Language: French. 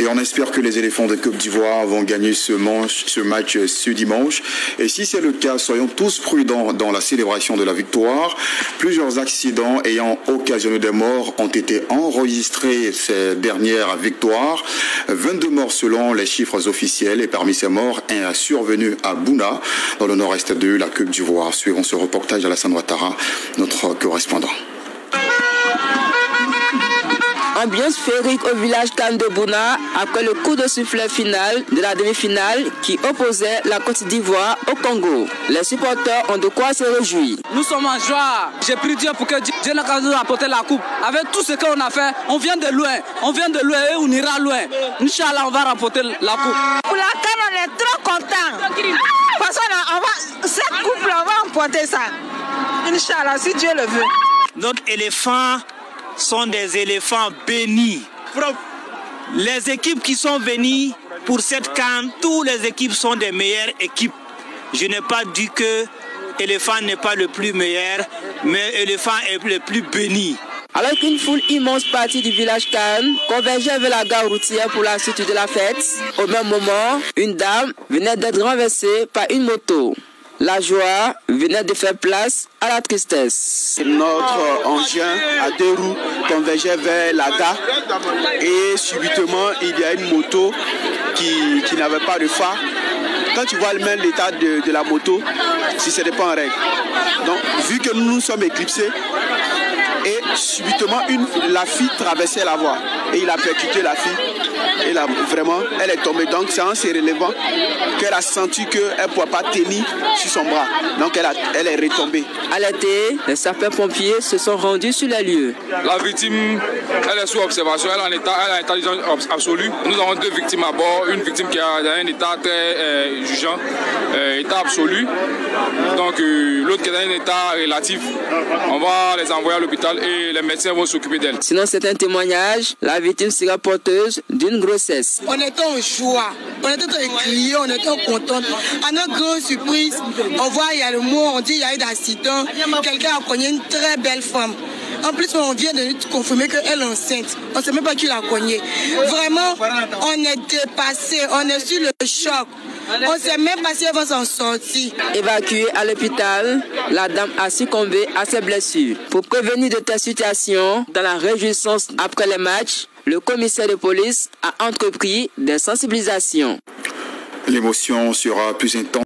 Et on espère que les éléphants de Côte d'Ivoire vont gagner ce match ce dimanche. Et si c'est le cas, soyons tous prudents dans la célébration de la victoire. Plusieurs accidents ayant occasionné des morts ont été enregistrés ces dernières victoires. 22 morts selon les chiffres officiels. Et parmi ces morts, un a survenu à Bouna, dans le nord-est de la Côte d'Ivoire. Suivons ce reportage d'Alassane Ouattara, notre correspondant. Ambiance féerique au village Khan de Bouna après le coup de sifflet final de la demi-finale qui opposait la Côte d'Ivoire au Congo. Les supporters ont de quoi se réjouir. Nous sommes en joie. J'ai prié Dieu pour que Dieu nous apporte la coupe. Avec tout ce qu'on a fait, on vient de loin. On vient de loin et on ira loin. Inch'Allah, on va remporter la coupe. Pour la Khan, on est trop contents. Parce que cette coupe-là, on va emporter ça. Inch'Allah, si Dieu le veut. Notre éléphant sont des éléphants bénis. Les équipes qui sont venues pour cette CAN, toutes les équipes sont des meilleures équipes. Je n'ai pas dit que l'éléphant n'est pas le plus meilleur, mais l'éléphant est le plus béni. Alors qu'une foule immense partie du village Khan convergeait vers la gare routière pour la suite de la fête, au même moment, une dame venait d'être renversée par une moto. La joie venait de faire place à la tristesse. Notre engin à 2 roues convergeait vers la gare et subitement il y a une moto qui n'avait pas de phare. Quand tu vois même l'état de la moto, si ce n'est pas en règle. Donc vu que nous sommes éclipsés, et subitement la fille traversait la voie et il a percuté la fille et là, vraiment elle est tombée. Donc c'est en se relevant qu'elle a senti qu'elle ne pouvait pas tenir sur son bras, donc elle est retombée. Alertés, les sapeurs-pompiers se sont rendus sur les lieux. La victime, elle est sous observation, elle a un état d'urgence absolu. Nous avons 2 victimes à bord, une victime qui a un état très jugeant, état absolu, donc l'autre qui a un état relatif. On va les envoyer à l'hôpital et les médecins vont s'occuper d'elle. Sinon, c'est un témoignage, la victime sera porteuse d'une grossesse. On était en joie, on était criés, on était contents. À notre grande surprise, on voit, il y a le mot, on dit il y a eu d'accident, quelqu'un a cogné une très belle femme. En plus, on vient de nous confirmer qu'elle est enceinte. On ne sait même pas qui l'a cogné. Vraiment, on est dépassé, on est sur le choc. On ne sait même pas si elle va s'en sortir. Évacuée à l'hôpital, la dame a succombé à ses blessures. Pour prévenir de telles situations, dans la réjouissance après les matchs, le commissaire de police a entrepris des sensibilisations. L'émotion sera plus intense.